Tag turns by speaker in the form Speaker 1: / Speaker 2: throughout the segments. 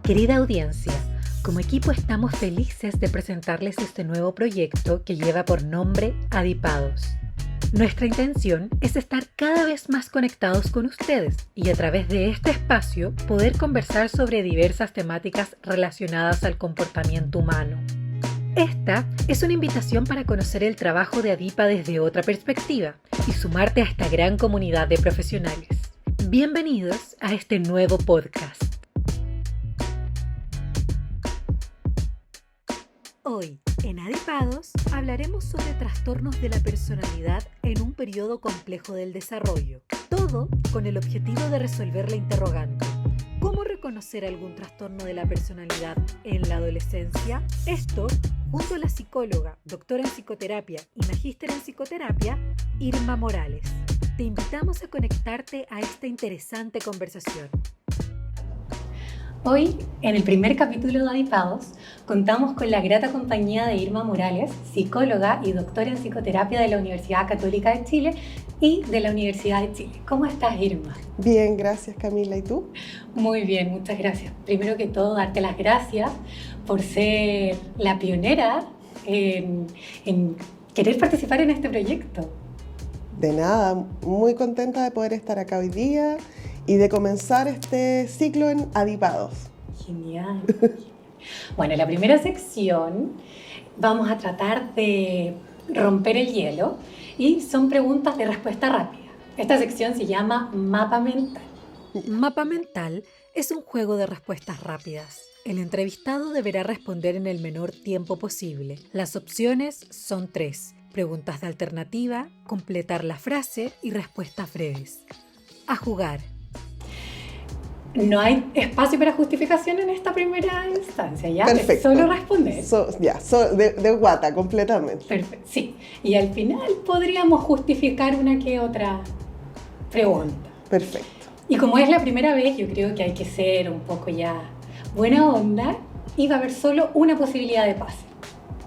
Speaker 1: Querida audiencia, como equipo estamos felices de presentarles este nuevo proyecto que lleva por nombre Adipados. Nuestra intención es estar cada vez más conectados con ustedes y a través de este espacio poder conversar sobre diversas temáticas relacionadas al comportamiento humano. Esta es una invitación para conocer el trabajo de Adipa desde otra perspectiva y sumarte a esta gran comunidad de profesionales. Bienvenidos a este nuevo podcast. Hoy, en Adipados, hablaremos sobre trastornos de la personalidad en un periodo complejo del desarrollo. Todo con el objetivo de resolver la interrogante: ¿cómo reconocer algún trastorno de la personalidad en la adolescencia? Esto, junto a la psicóloga, doctora en psicoterapia y magíster en psicoterapia, Irma Morales. Te invitamos a conectarte a esta interesante conversación. Hoy, en el primer capítulo de Adipados, contamos con la grata compañía de Irma Morales, psicóloga y doctora en psicoterapia de la Universidad Católica de Chile y de la Universidad de Chile. ¿Cómo estás, Irma?
Speaker 2: Bien, gracias, Camila. ¿Y tú?
Speaker 1: Muy bien, muchas gracias. Primero que todo, darte las gracias por ser la pionera en querer participar en este proyecto.
Speaker 2: De nada, muy contenta de poder estar acá hoy día y de comenzar este ciclo en Adipados.
Speaker 1: Genial. Bueno, en la primera sección vamos a tratar de romper el hielo y son preguntas de respuesta rápida. Esta sección se llama Mapa Mental. Mapa Mental es un juego de respuestas rápidas. El entrevistado deberá responder en el menor tiempo posible. Las opciones son 3: preguntas de alternativa, completar la frase y respuestas breves. A jugar. No hay espacio para justificación en esta primera instancia, ¿ya?
Speaker 2: Perfecto.
Speaker 1: Es solo responder.
Speaker 2: De guata, completamente.
Speaker 1: Perfecto, sí. Y al final podríamos justificar una que otra pregunta.
Speaker 2: Perfecto.
Speaker 1: Y como es la primera vez, yo creo que hay que ser un poco ya buena onda y va a haber solo una posibilidad de pase.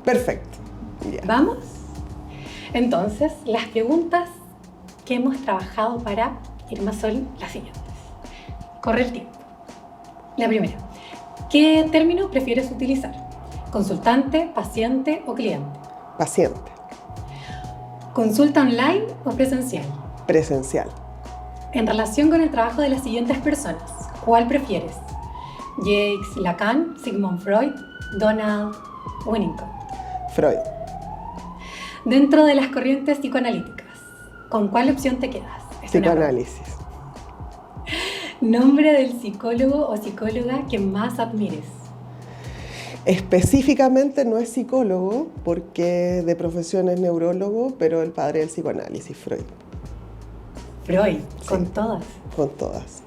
Speaker 2: Perfecto. Ya.
Speaker 1: ¿Vamos? Entonces, las preguntas que hemos trabajado para Irma son las siguientes. Corre el tiempo. La primera: ¿qué término prefieres utilizar? ¿Consultante, paciente o cliente?
Speaker 2: Paciente.
Speaker 1: ¿Consulta online o presencial?
Speaker 2: Presencial.
Speaker 1: En relación con el trabajo de las siguientes personas, ¿cuál prefieres? Jacques Lacan, Sigmund Freud, Donald Winnicott.
Speaker 2: Freud.
Speaker 1: Dentro de las corrientes psicoanalíticas, ¿con cuál opción te quedas?
Speaker 2: Psicoanálisis.
Speaker 1: Nombre del psicólogo o psicóloga que más admires.
Speaker 2: Específicamente no es psicólogo porque de profesión es neurólogo, pero el padre del psicoanálisis, Freud.
Speaker 1: Freud,
Speaker 2: Sí.
Speaker 1: con todas.
Speaker 2: Con todas.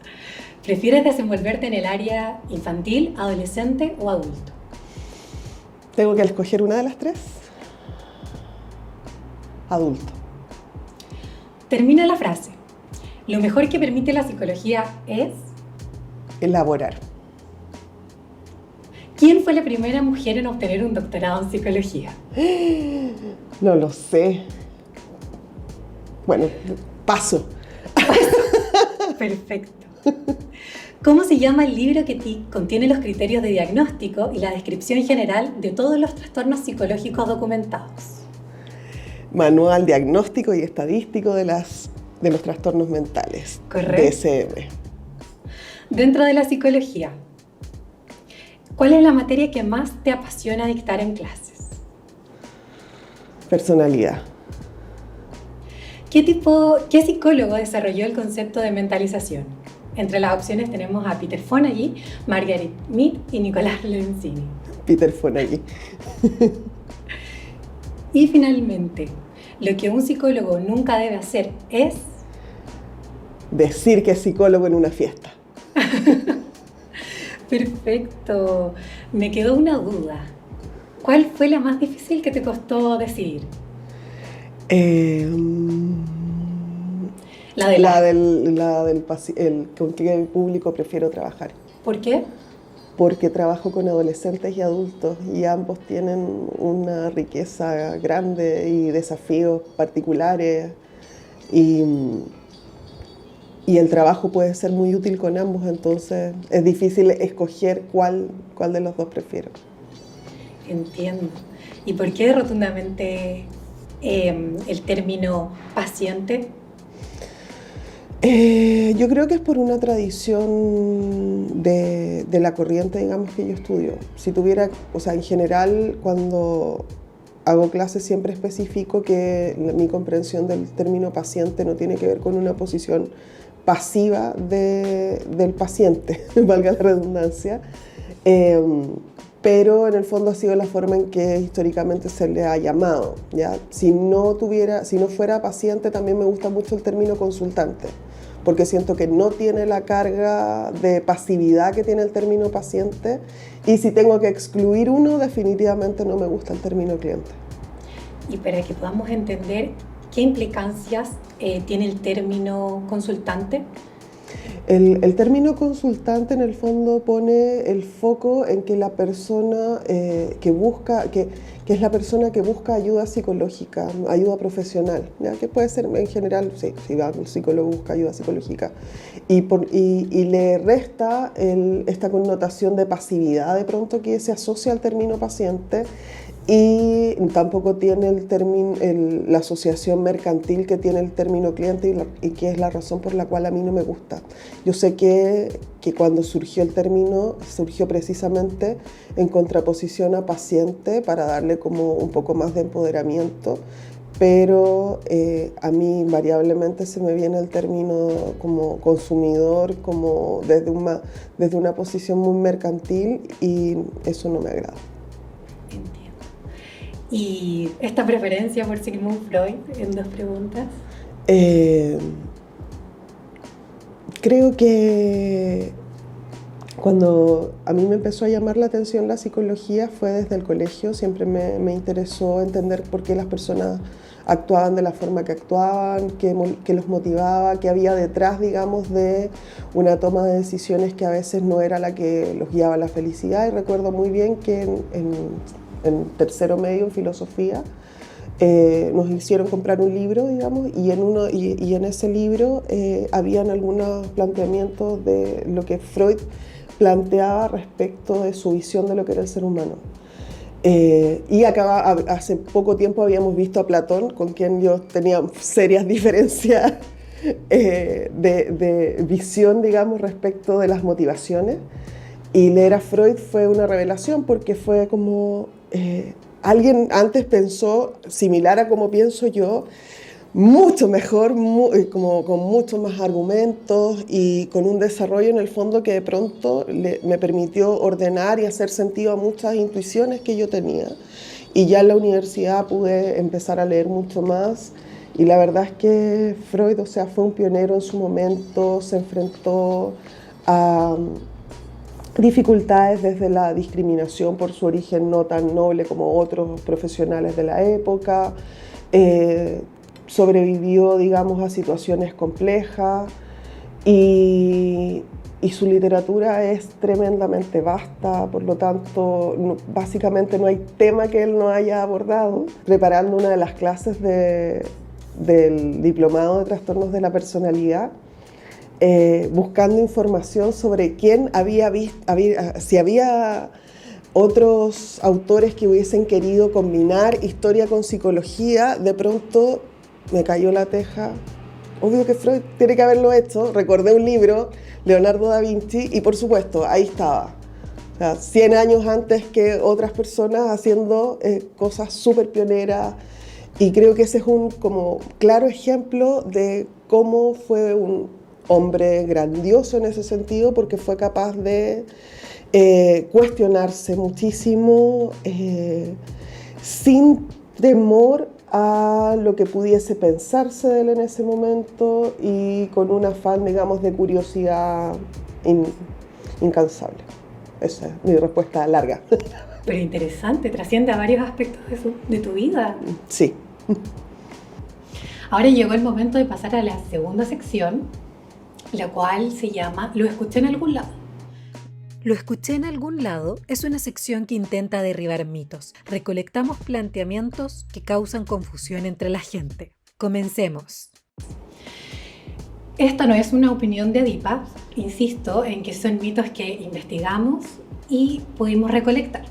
Speaker 1: ¿Prefieres desenvolverte en el área infantil, adolescente o adulto?
Speaker 2: ¿Tengo que escoger una de las tres? Adulto.
Speaker 1: Termina la frase. Lo mejor que permite la psicología es...
Speaker 2: Elaborar.
Speaker 1: ¿Quién fue la primera mujer en obtener un doctorado en psicología?
Speaker 2: No lo sé. Bueno, paso.
Speaker 1: Perfecto. ¿Cómo se llama el libro que contiene los criterios de diagnóstico y la descripción general de todos los trastornos psicológicos documentados?
Speaker 2: Manual diagnóstico y estadístico de los trastornos mentales.
Speaker 1: Correcto.
Speaker 2: DSM.
Speaker 1: Dentro de la psicología, ¿cuál es la materia que más te apasiona dictar en clases?
Speaker 2: Personalidad.
Speaker 1: ¿Qué psicólogo desarrolló el concepto de mentalización? Entre las opciones tenemos a Peter Fonagy, Margaret Mead y Nicolás Lorenzini.
Speaker 2: Peter Fonagy.
Speaker 1: Y finalmente, lo que un psicólogo nunca debe hacer es...
Speaker 2: Decir que es psicólogo en una fiesta.
Speaker 1: Perfecto. Me quedó una duda. ¿Cuál fue la más difícil que te costó decidir?
Speaker 2: ¿Con qué público prefiero trabajar?
Speaker 1: ¿Por qué?
Speaker 2: Porque trabajo con adolescentes y adultos y ambos tienen una riqueza grande y desafíos particulares y y el trabajo puede ser muy útil con ambos, entonces es difícil escoger cuál de los dos prefiero.
Speaker 1: Entiendo. ¿Y por qué rotundamente el término paciente?
Speaker 2: Yo creo que es por una tradición de la corriente, digamos, que yo estudio. Si tuviera, o sea, en general, cuando hago clases siempre especifico que mi comprensión del término paciente no tiene que ver con una posición pasiva del paciente, valga la redundancia, pero en el fondo ha sido la forma en que históricamente se le ha llamado, ¿ya? Si no fuera paciente, también me gusta mucho el término consultante, porque siento que no tiene la carga de pasividad que tiene el término paciente, y si tengo que excluir uno, definitivamente no me gusta el término cliente.
Speaker 1: Y para que podamos entender qué implicancias tiene el término consultante.
Speaker 2: El término consultante en el fondo pone el foco en que la persona que es la persona que busca ayuda psicológica, ayuda profesional, ¿ya? Que puede ser en general, sí, si va el psicólogo busca ayuda psicológica, y le resta esta connotación de pasividad de pronto que se asocia al término paciente, y tampoco tiene la asociación mercantil que tiene el término cliente, y que es la razón por la cual a mí no me gusta. Yo sé que cuando surgió el término, surgió precisamente en contraposición a paciente para darle como un poco más de empoderamiento, pero a mí invariablemente se me viene el término como consumidor, como desde una posición muy mercantil, y eso no me agrada.
Speaker 1: ¿Y esta preferencia por Sigmund Freud en 2 preguntas?
Speaker 2: Creo que cuando a mí me empezó a llamar la atención la psicología fue desde el colegio. Siempre me interesó entender por qué las personas actuaban de la forma que actuaban, qué los motivaba, qué había detrás, digamos, de una toma de decisiones que a veces no era la que los guiaba a la felicidad. Y recuerdo muy bien que en tercero medio, en filosofía, nos hicieron comprar un libro, digamos, y en ese libro habían algunos planteamientos de lo que Freud planteaba respecto de su visión de lo que era el ser humano. Hace poco tiempo habíamos visto a Platón, con quien yo tenía serias diferencias de visión, digamos, respecto de las motivaciones. Y leer a Freud fue una revelación, porque fue como alguien antes pensó similar a como pienso yo, mucho mejor, como con muchos más argumentos y con un desarrollo en el fondo que de pronto me permitió ordenar y hacer sentido a muchas intuiciones que yo tenía. Y ya en la universidad pude empezar a leer mucho más, y la verdad es que Freud, o sea, fue un pionero en su momento, se enfrentó a dificultades desde la discriminación por su origen no tan noble como otros profesionales de la época, sobrevivió, digamos, a situaciones complejas, y su literatura es tremendamente vasta, por lo tanto, básicamente no hay tema que él no haya abordado. Preparando una de las clases del diplomado de trastornos de la personalidad, buscando información sobre quién si había otros autores que hubiesen querido combinar historia con psicología, de pronto me cayó la teja. Obvio que Freud tiene que haberlo hecho. Recordé un libro, Leonardo da Vinci, y por supuesto, ahí estaba. O sea, 100 años antes que otras personas haciendo cosas súper pioneras, y creo que ese es un como claro ejemplo de cómo fue un hombre grandioso en ese sentido, porque fue capaz de cuestionarse muchísimo sin temor a lo que pudiese pensarse de él en ese momento, y con un afán, digamos, de curiosidad incansable. Esa es mi respuesta larga.
Speaker 1: Pero interesante, trasciende a varios aspectos de tu vida.
Speaker 2: Sí.
Speaker 1: Ahora llegó el momento de pasar a la segunda sección, la cual se llama Lo escuché en algún lado. Lo escuché en algún lado es una sección que intenta derribar mitos. Recolectamos planteamientos que causan confusión entre la gente. Comencemos. Esta no es una opinión de Adipa, insisto en que son mitos que investigamos y pudimos recolectar.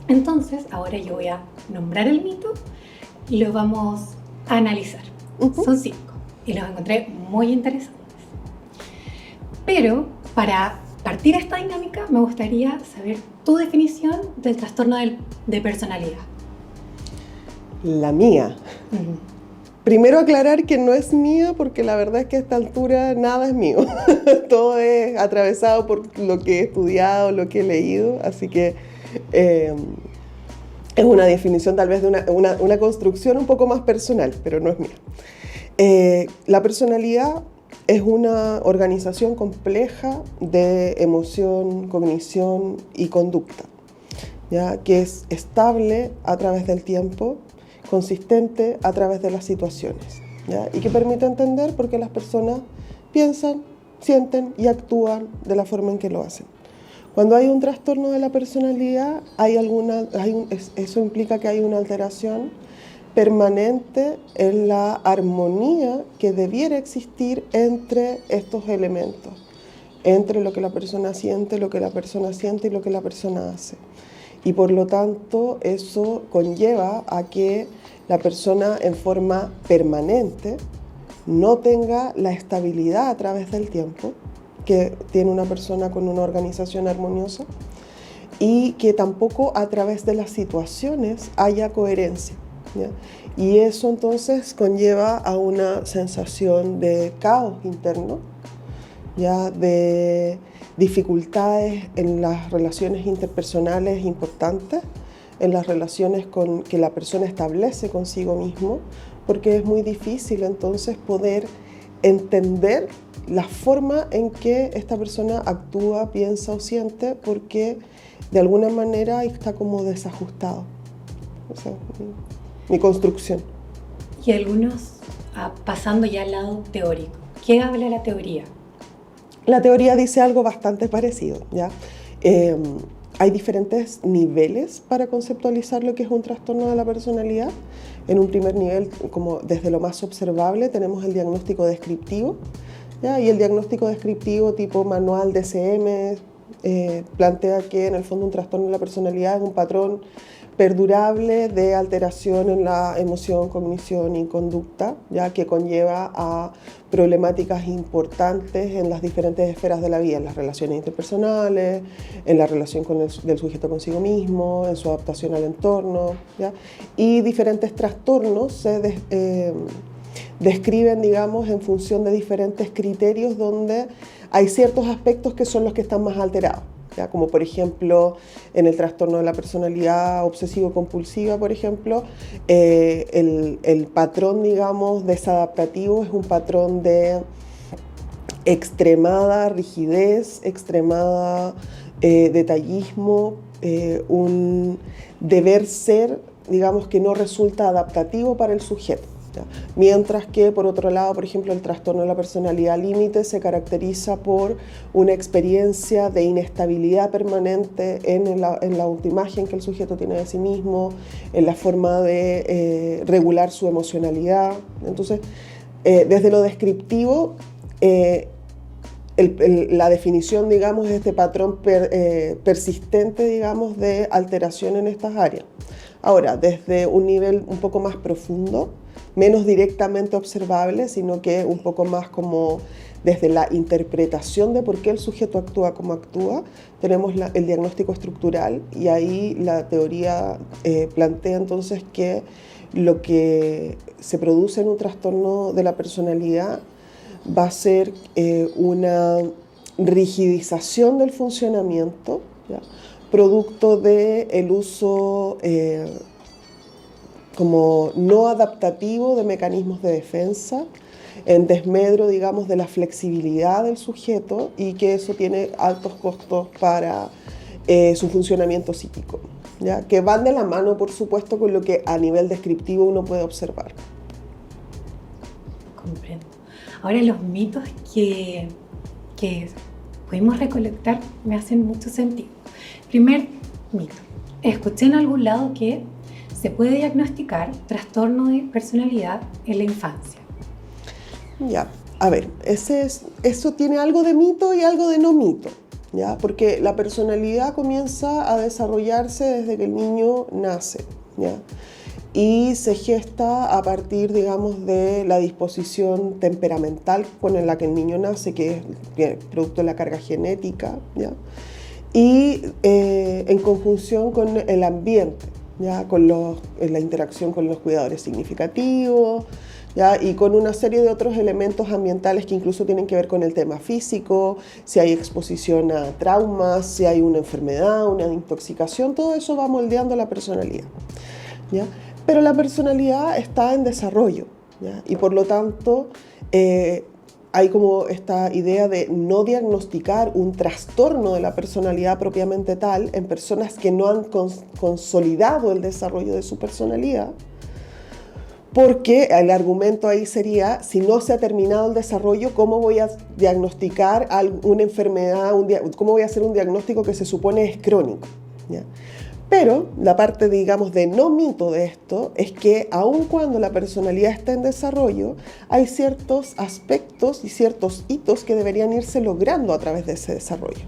Speaker 1: Entonces, ahora yo voy a nombrar el mito y lo vamos a analizar. Son 5 y los encontré muy interesantes. Pero para partir esta dinámica me gustaría saber tu definición del trastorno de personalidad.
Speaker 2: La mía. Primero aclarar que no es mía porque la verdad es que a esta altura nada es mío. Todo es atravesado por lo que he estudiado, lo que he leído, así que es una definición tal vez de una construcción un poco más personal, pero no es mía. La personalidad es una organización compleja de emoción, cognición y conducta, ¿ya? Que es estable a través del tiempo, consistente a través de las situaciones, ¿ya? Y que permite entender por qué las personas piensan, sienten y actúan de la forma en que lo hacen. Cuando hay un trastorno de la personalidad, eso implica que hay una alteración permanente en la armonía que debiera existir entre estos elementos, entre lo que la persona siente, lo que la persona siente y lo que la persona hace. Y por lo tanto, eso conlleva a que la persona en forma permanente no tenga la estabilidad a través del tiempo que tiene una persona con una organización armoniosa y que tampoco a través de las situaciones haya coherencia, ¿ya? Y eso entonces conlleva a una sensación de caos interno, ya de dificultades en las relaciones interpersonales importantes, en las relaciones que la persona establece consigo mismo, porque es muy difícil entonces poder entender la forma en que esta persona actúa, piensa o siente, porque de alguna manera está como desajustado. O sea, mi construcción.
Speaker 1: Y algunos, pasando ya al lado teórico, ¿qué habla la teoría?
Speaker 2: La teoría dice algo bastante parecido, ¿ya? Hay diferentes niveles para conceptualizar lo que es un trastorno de la personalidad. En un primer nivel, como desde lo más observable, tenemos el diagnóstico descriptivo, ¿ya? Y el diagnóstico descriptivo tipo manual DSM plantea que en el fondo un trastorno de la personalidad es un patrón perdurable de alteración en la emoción, cognición y conducta, ya que conlleva a problemáticas importantes en las diferentes esferas de la vida, en las relaciones interpersonales, en la relación del sujeto consigo mismo, en su adaptación al entorno, ¿ya? Y diferentes trastornos se describen, digamos, en función de diferentes criterios donde hay ciertos aspectos que son los que están más alterados. ¿Ya? Como por ejemplo en el trastorno de la personalidad obsesivo-compulsiva, por ejemplo, el patrón, digamos, desadaptativo es un patrón de extremada rigidez, extremada detallismo, un deber ser, digamos, que no resulta adaptativo para el sujeto. ¿Ya? Mientras que, por otro lado, por ejemplo, el trastorno de la personalidad límite se caracteriza por una experiencia de inestabilidad permanente en la autoimagen que el sujeto tiene de sí mismo, en la forma de regular su emocionalidad. Entonces, desde lo descriptivo, la definición, digamos, es este patrón persistente, digamos, de alteración en estas áreas. Ahora, desde un nivel un poco más profundo, menos directamente observable, sino que un poco más como desde la interpretación de por qué el sujeto actúa como actúa, tenemos el diagnóstico estructural, y ahí la teoría plantea entonces que lo que se produce en un trastorno de la personalidad va a ser una rigidización del funcionamiento, ¿ya? Producto del uso como no adaptativo de mecanismos de defensa, en desmedro, digamos, de la flexibilidad del sujeto, y que eso tiene altos costos para su funcionamiento psíquico, ¿ya? Que van de la mano, por supuesto, con lo que a nivel descriptivo uno puede observar.
Speaker 1: Comprendo. Ahora, los mitos que pudimos recolectar me hacen mucho sentido. Primer mito. Escuché en algún lado que se puede diagnosticar trastorno de personalidad en la infancia.
Speaker 2: Ya, A ver, eso tiene algo de mito y algo de no mito, ¿ya? Porque la personalidad comienza a desarrollarse desde que el niño nace, ¿ya? Y se gesta a partir, digamos, de la disposición temperamental con la que el niño nace, que es producto de la carga genética, ¿ya? Y en conjunción con el ambiente, ¿ya? La interacción con los cuidadores significativos, ¿ya? Y con una serie de otros elementos ambientales que incluso tienen que ver con el tema físico, si hay exposición a traumas, si hay una enfermedad, una intoxicación, todo eso va moldeando la personalidad, ¿ya? Pero la personalidad está en desarrollo, ¿ya? Y por lo tanto hay como esta idea de no diagnosticar un trastorno de la personalidad propiamente tal en personas que no han consolidado el desarrollo de su personalidad, porque el argumento ahí sería, si no se ha terminado el desarrollo, ¿cómo voy a diagnosticar una enfermedad? ¿Cómo voy a hacer un diagnóstico que se supone es crónico? ¿Ya? Pero la parte, digamos, de no mito de esto es que aun cuando la personalidad está en desarrollo, hay ciertos aspectos y ciertos hitos que deberían irse logrando a través de ese desarrollo.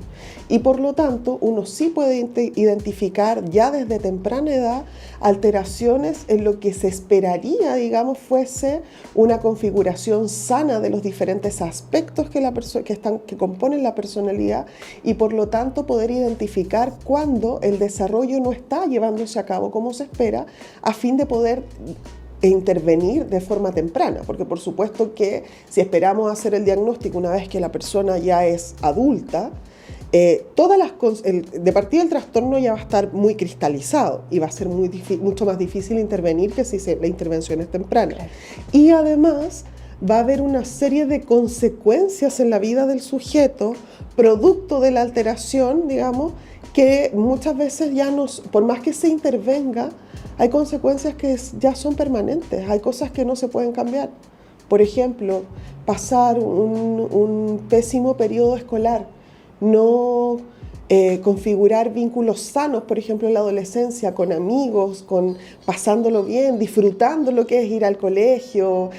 Speaker 2: Y por lo tanto, uno sí puede identificar ya desde temprana edad alteraciones en lo que se esperaría, digamos, fuese una configuración sana de los diferentes aspectos que componen la personalidad, y por lo tanto poder identificar cuándo el desarrollo no está llevándose a cabo como se espera, a fin de poder intervenir de forma temprana, porque por supuesto que si esperamos hacer el diagnóstico una vez que la persona ya es adulta, de partida el trastorno ya va a estar muy cristalizado y va a ser mucho más difícil intervenir que si la intervención es temprana. Claro. Y además va a haber una serie de consecuencias en la vida del sujeto, producto de la alteración, digamos, que muchas veces por más que se intervenga, hay consecuencias que ya son permanentes, hay cosas que no se pueden cambiar. Por ejemplo, pasar un pésimo periodo escolar, no configurar vínculos sanos, por ejemplo, en la adolescencia, con amigos, pasándolo bien, disfrutando lo que es ir al colegio,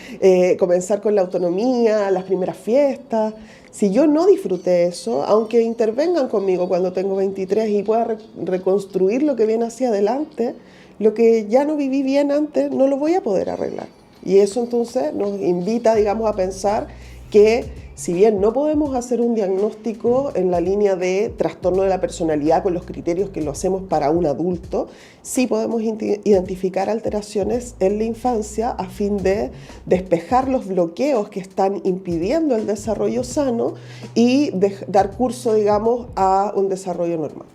Speaker 2: comenzar con la autonomía, las primeras fiestas. Si yo no disfruté eso, aunque intervengan conmigo cuando tengo 23 y pueda reconstruir lo que viene hacia adelante, lo que ya no viví bien antes no lo voy a poder arreglar. Y eso entonces nos invita, digamos, a pensar que si bien no podemos hacer un diagnóstico en la línea de trastorno de la personalidad con los criterios que lo hacemos para un adulto, sí podemos identificar alteraciones en la infancia a fin de despejar los bloqueos que están impidiendo el desarrollo sano y dar curso, digamos, a un desarrollo normal.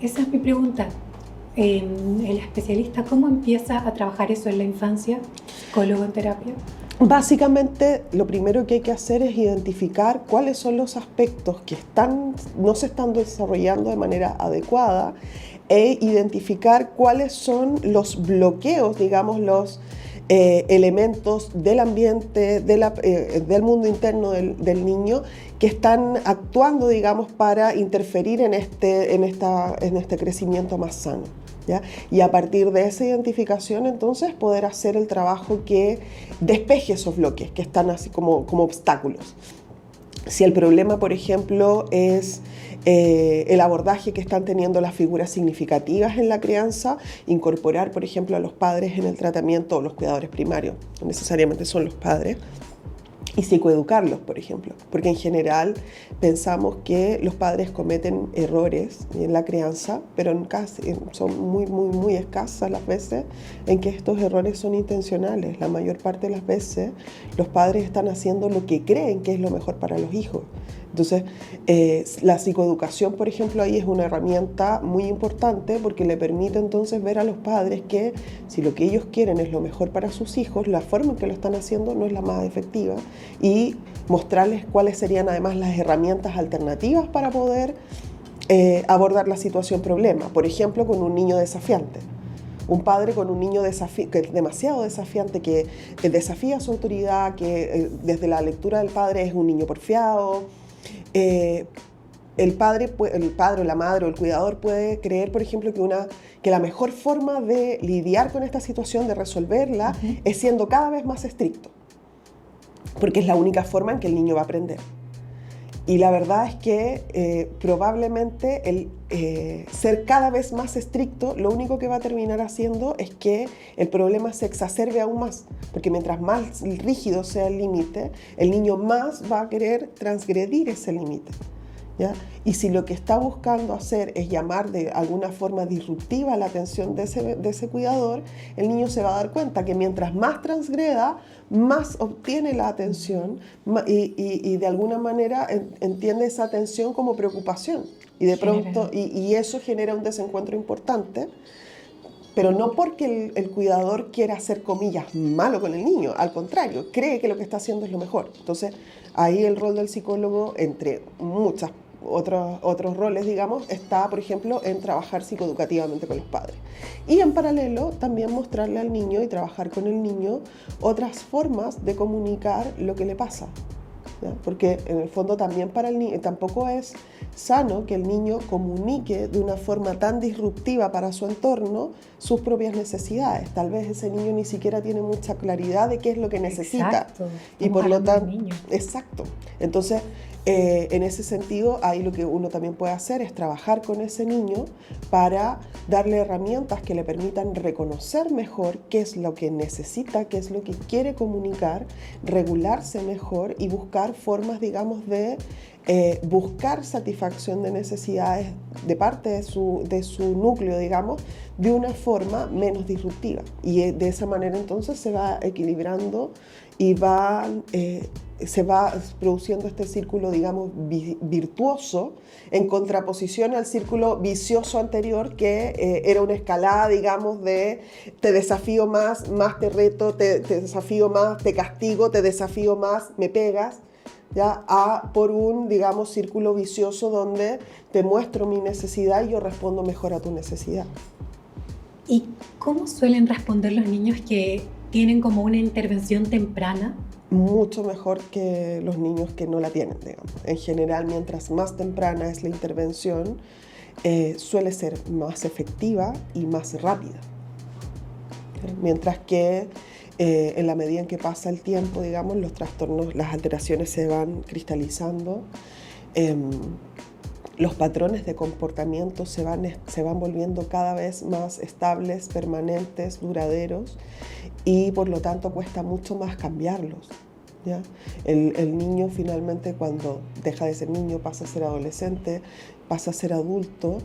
Speaker 1: Esa es mi pregunta. El especialista, ¿cómo empieza a trabajar eso en la infancia? ¿Psicólogo en terapia?
Speaker 2: Básicamente, lo primero que hay que hacer es identificar cuáles son los aspectos que no se están desarrollando de manera adecuada e identificar cuáles son los bloqueos, digamos, los elementos del ambiente, del mundo interno del niño que están actuando, digamos, para interferir en este crecimiento más sano, ¿ya? Y a partir de esa identificación, entonces, poder hacer el trabajo que despeje esos bloques que están así como obstáculos. Si el problema, por ejemplo, es el abordaje que están teniendo las figuras significativas en la crianza, incorporar, por ejemplo, a los padres en el tratamiento, o los cuidadores primarios, no necesariamente son los padres, y psicoeducarlos, por ejemplo, porque en general pensamos que los padres cometen errores en la crianza, pero son muy escasas las veces en que estos errores son intencionales. La mayor parte de las veces los padres están haciendo lo que creen que es lo mejor para los hijos. Entonces, la psicoeducación, por ejemplo, ahí es una herramienta muy importante porque le permite entonces ver a los padres que si lo que ellos quieren es lo mejor para sus hijos, la forma en que lo están haciendo no es la más efectiva, y mostrarles cuáles serían además las herramientas alternativas para poder abordar la situación problema. Por ejemplo, con un niño desafiante. Un padre con un niño que es demasiado desafiante, que desafía su autoridad, que desde la lectura del padre es un niño porfiado. El padre o la madre o el cuidador puede creer, por ejemplo, que la mejor forma de lidiar con esta situación, de resolverla, es siendo cada vez más estricto. porque es la única forma en que el niño va a aprender. Y la verdad es que probablemente el ser cada vez más estricto, lo único que va a terminar haciendo es que el problema se exacerbe aún más, porque mientras más rígido sea el límite, el niño más va a querer transgredir ese límite, ¿ya? Y si lo que está buscando hacer es llamar de alguna forma disruptiva la atención de ese cuidador, el niño se va a dar cuenta que mientras más transgreda, más obtiene la atención y de alguna manera entiende esa atención como preocupación. Y de pronto, y eso genera un desencuentro importante, pero no porque el cuidador quiera hacer, comillas, malo con el niño, al contrario, cree que lo que está haciendo es lo mejor. Entonces, ahí el rol del psicólogo, entre muchas otros roles, digamos, está, por ejemplo, en trabajar psicoeducativamente con los padres. Y en paralelo, también mostrarle al niño y trabajar con el niño otras formas de comunicar lo que le pasa, ¿ya? Porque en el fondo también para el niño tampoco es sano que el niño comunique de una forma tan disruptiva para su entorno sus propias necesidades. Tal vez ese niño ni siquiera tiene mucha claridad de qué es lo que necesita.
Speaker 1: Exacto.
Speaker 2: Y por lo tanto, exacto. Entonces, en ese sentido, ahí lo que uno también puede hacer es trabajar con ese niño para darle herramientas que le permitan reconocer mejor qué es lo que necesita, qué es lo que quiere comunicar, regularse mejor y buscar formas, digamos, de buscar satisfacción de necesidades de parte de su núcleo, digamos, de una forma menos disruptiva. Y de esa manera entonces se va equilibrando y se va produciendo este círculo, digamos, virtuoso, en contraposición al círculo vicioso anterior, que era una escalada, digamos, de te desafío más te reto, te desafío más, te castigo, te desafío más, me pegas, ¿ya? Por un, digamos, círculo vicioso donde te muestro mi necesidad y yo respondo mejor a tu necesidad.
Speaker 1: ¿Y cómo suelen responder los niños que tienen como una intervención temprana?
Speaker 2: Mucho mejor que los niños que no la tienen, digamos. En general, mientras más temprana es la intervención, suele ser más efectiva y más rápida. Mientras que en la medida en que pasa el tiempo, digamos, los trastornos, las alteraciones se van cristalizando, los patrones de comportamiento se van volviendo cada vez más estables, permanentes, duraderos, y por lo tanto cuesta mucho más cambiarlos, ¿ya? El niño finalmente, cuando deja de ser niño, pasa a ser adolescente, pasa a ser adulto,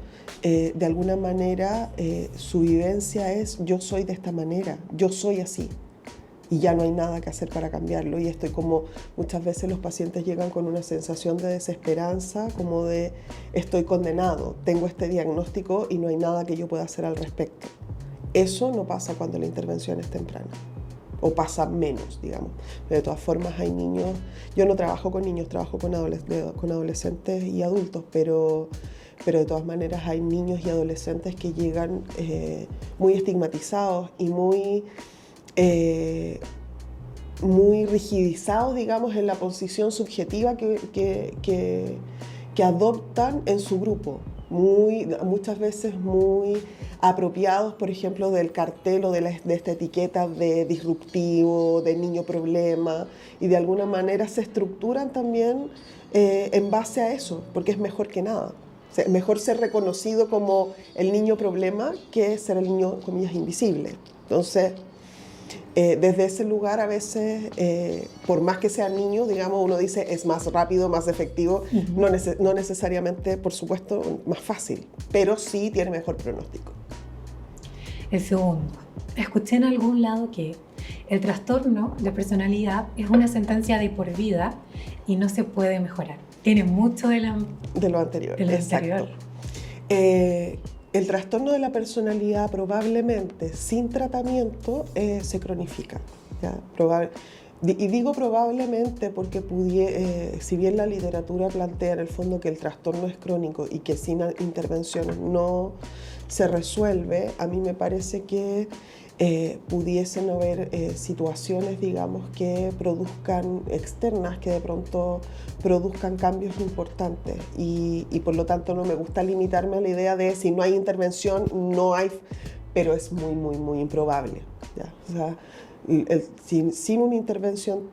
Speaker 2: de alguna manera su vivencia es: yo soy de esta manera, yo soy así, y ya no hay nada que hacer para cambiarlo. Y estoy como, muchas veces los pacientes llegan con una sensación de desesperanza, como de estoy condenado, tengo este diagnóstico y no hay nada que yo pueda hacer al respecto. Eso no pasa cuando la intervención es temprana, o pasa menos, digamos. Pero de todas formas hay niños, yo no trabajo con niños, trabajo con adolescentes y adultos, pero de todas maneras hay niños y adolescentes que llegan muy estigmatizados y muy rigidizados, digamos, en la posición subjetiva que adoptan en su grupo, muchas veces muy apropiados, por ejemplo, del cartel o de esta etiqueta de disruptivo, de niño problema, y de alguna manera se estructuran también en base a eso, porque es mejor que nada. O sea, mejor ser reconocido como el niño problema que ser el niño, comillas, invisible. Entonces, desde ese lugar a veces, por más que sean niños, digamos, uno dice es más rápido, más efectivo, no necesariamente, por supuesto, más fácil, pero sí tiene mejor pronóstico.
Speaker 1: El segundo, escuché en algún lado que el trastorno de personalidad es una sentencia de por vida y no se puede mejorar. Tiene mucho de
Speaker 2: lo anterior.
Speaker 1: Exacto.
Speaker 2: El trastorno de la personalidad probablemente sin tratamiento se cronifica, ¿ya? Y digo probablemente porque si bien la literatura plantea en el fondo que el trastorno es crónico y que sin intervenciones no se resuelve, a mí me parece que pudiesen haber situaciones, digamos, que produzcan externas, que de pronto produzcan cambios importantes y por lo tanto no me gusta limitarme a la idea de si no hay intervención, no hay, pero es muy, muy, muy improbable, ¿ya? O sea, Sin una intervención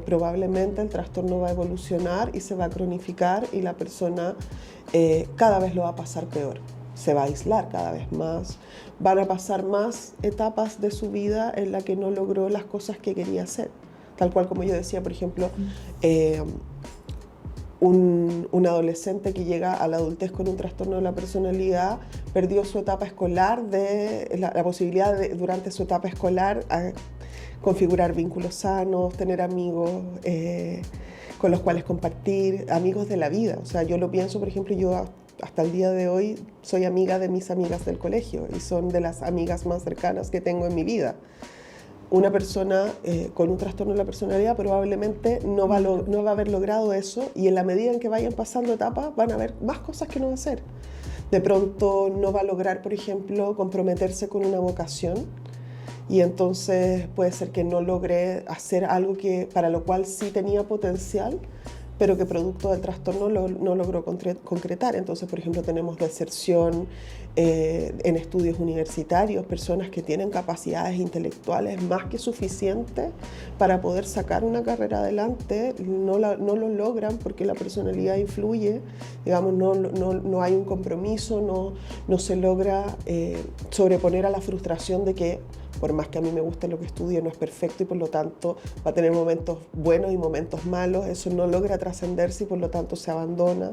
Speaker 2: probablemente el trastorno va a evolucionar y se va a cronificar y la persona cada vez lo va a pasar peor. Se va a aislar cada vez más, van a pasar más etapas de su vida en la que no logró las cosas que quería hacer. Tal cual como yo decía, por ejemplo, un adolescente que llega a la adultez con un trastorno de la personalidad perdió su etapa escolar, la posibilidad de, durante su etapa escolar, a configurar vínculos sanos, tener amigos con los cuales compartir, amigos de la vida. O sea, yo lo pienso, por ejemplo, yo hasta el día de hoy soy amiga de mis amigas del colegio y son de las amigas más cercanas que tengo en mi vida. Una persona con un trastorno de la personalidad probablemente no va a haber logrado eso y en la medida en que vayan pasando etapas van a haber más cosas que no va a hacer. De pronto no va a lograr, por ejemplo, comprometerse con una vocación y entonces puede ser que no logre hacer algo para lo cual sí tenía potencial, pero que producto del trastorno no logró concretar. Entonces, por ejemplo, tenemos deserción en estudios universitarios, personas que tienen capacidades intelectuales más que suficientes para poder sacar una carrera adelante, no lo logran porque la personalidad influye, digamos, no hay un compromiso, no se logra sobreponer a la frustración de que por más que a mí me guste lo que estudio, no es perfecto y por lo tanto va a tener momentos buenos y momentos malos, eso no logra trascenderse y por lo tanto se abandona.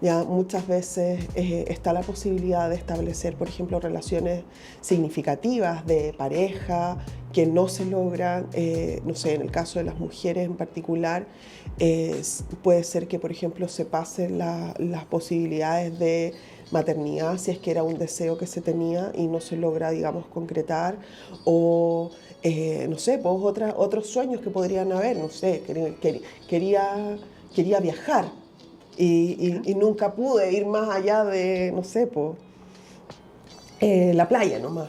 Speaker 2: Ya muchas veces está la posibilidad de establecer, por ejemplo, relaciones significativas de pareja que no se logran, no sé, en el caso de las mujeres en particular, puede ser que, por ejemplo, se pasen las posibilidades de maternidad, si es que era un deseo que se tenía y no se logra, digamos, concretar, o no sé, pues otros sueños que podrían haber, no sé, quería viajar y nunca pude ir más allá de, no sé, pues la playa nomás.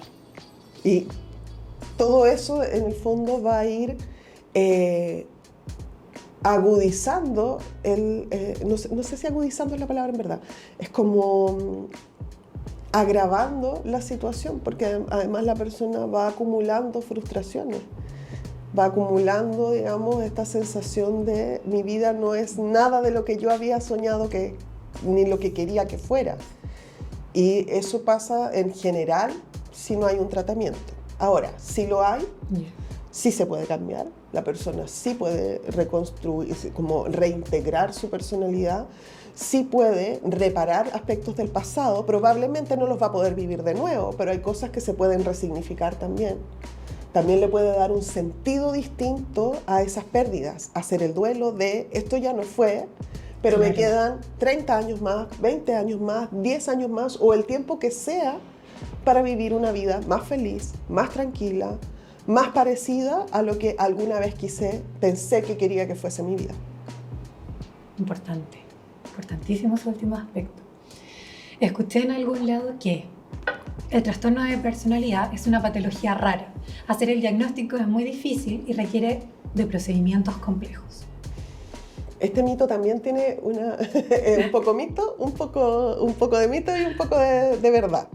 Speaker 2: Y todo eso en el fondo va a ir agudizando, no sé si agudizando es la palabra en verdad, es como agravando la situación, porque además la persona va acumulando frustraciones, va acumulando, digamos, esta sensación de mi vida no es nada de lo que yo había soñado ni lo que quería que fuera. Y eso pasa en general si no hay un tratamiento. Ahora, si lo hay, sí se puede cambiar, la persona sí puede reconstruir, como reintegrar su personalidad, sí puede reparar aspectos del pasado, probablemente no los va a poder vivir de nuevo, pero hay cosas que se pueden resignificar también. También le puede dar un sentido distinto a esas pérdidas, hacer el duelo de esto ya no fue, pero me quedan 30 años más, 20 años más, 10 años más o el tiempo que sea para vivir una vida más feliz, más tranquila, más parecida a lo que alguna vez pensé que quería que fuese mi vida.
Speaker 1: Importantísimo su último aspecto. Escuché en algún lado que el trastorno de personalidad es una patología rara. Hacer el diagnóstico es muy difícil y requiere de procedimientos complejos.
Speaker 2: Este mito también tiene un poco mito, un poco de mito y un poco de verdad.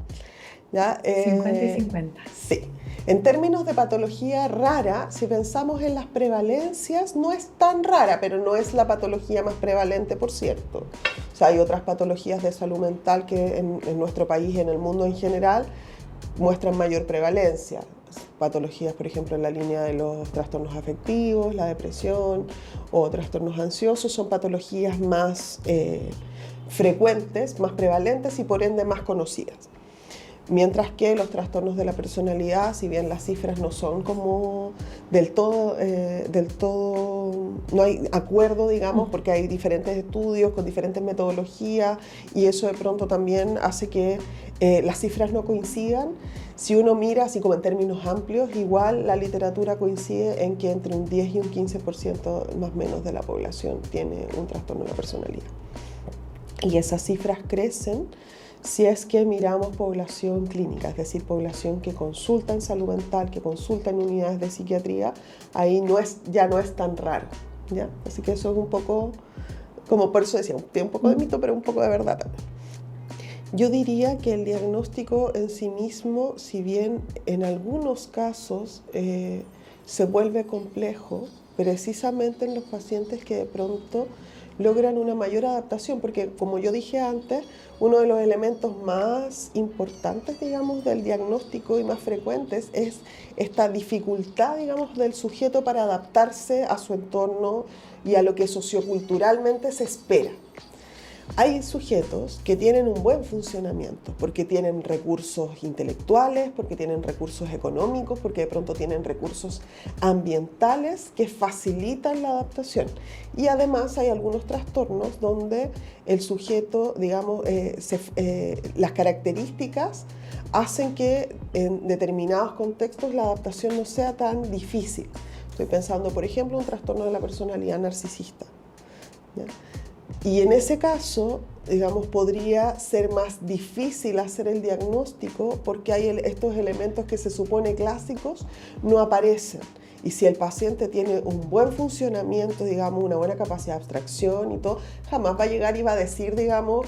Speaker 2: ¿Ya?
Speaker 1: 50 y 50.
Speaker 2: Sí. En términos de patología rara, si pensamos en las prevalencias, no es tan rara, pero no es la patología más prevalente, por cierto. O sea, hay otras patologías de salud mental que en nuestro país y en el mundo en general muestran mayor prevalencia. Patologías, por ejemplo, en la línea de los trastornos afectivos, la depresión o trastornos ansiosos, son patologías más frecuentes, más prevalentes y por ende más conocidas. Mientras que los trastornos de la personalidad, si bien las cifras no son como del todo, no hay acuerdo, digamos, porque hay diferentes estudios con diferentes metodologías y eso de pronto también hace que las cifras no coincidan. Si uno mira así como en términos amplios, igual la literatura coincide en que entre un 10 y un 15% más o menos de la población tiene un trastorno de la personalidad. Y esas cifras crecen si es que miramos población clínica, es decir, población que consulta en salud mental, que consulta en unidades de psiquiatría, ahí ya no es tan raro, ¿ya? Así que eso es un poco, como por eso decía, tiene un poco de mito, pero un poco de verdad también. Yo diría que el diagnóstico en sí mismo, si bien en algunos casos se vuelve complejo precisamente en los pacientes que de pronto logran una mayor adaptación, porque como yo dije antes, uno de los elementos más importantes, digamos, del diagnóstico y más frecuentes es esta dificultad, digamos, del sujeto para adaptarse a su entorno y a lo que socioculturalmente se espera. Hay sujetos que tienen un buen funcionamiento porque tienen recursos intelectuales, porque tienen recursos económicos, porque de pronto tienen recursos ambientales que facilitan la adaptación. Y además hay algunos trastornos donde el sujeto, digamos, las características hacen que en determinados contextos la adaptación no sea tan difícil. Estoy pensando, por ejemplo, en un trastorno de la personalidad narcisista, ¿ya? Y en ese caso, digamos, podría ser más difícil hacer el diagnóstico porque hay estos elementos que se supone clásicos no aparecen. Y si el paciente tiene un buen funcionamiento, digamos, una buena capacidad de abstracción y todo, jamás va a llegar y va a decir, digamos,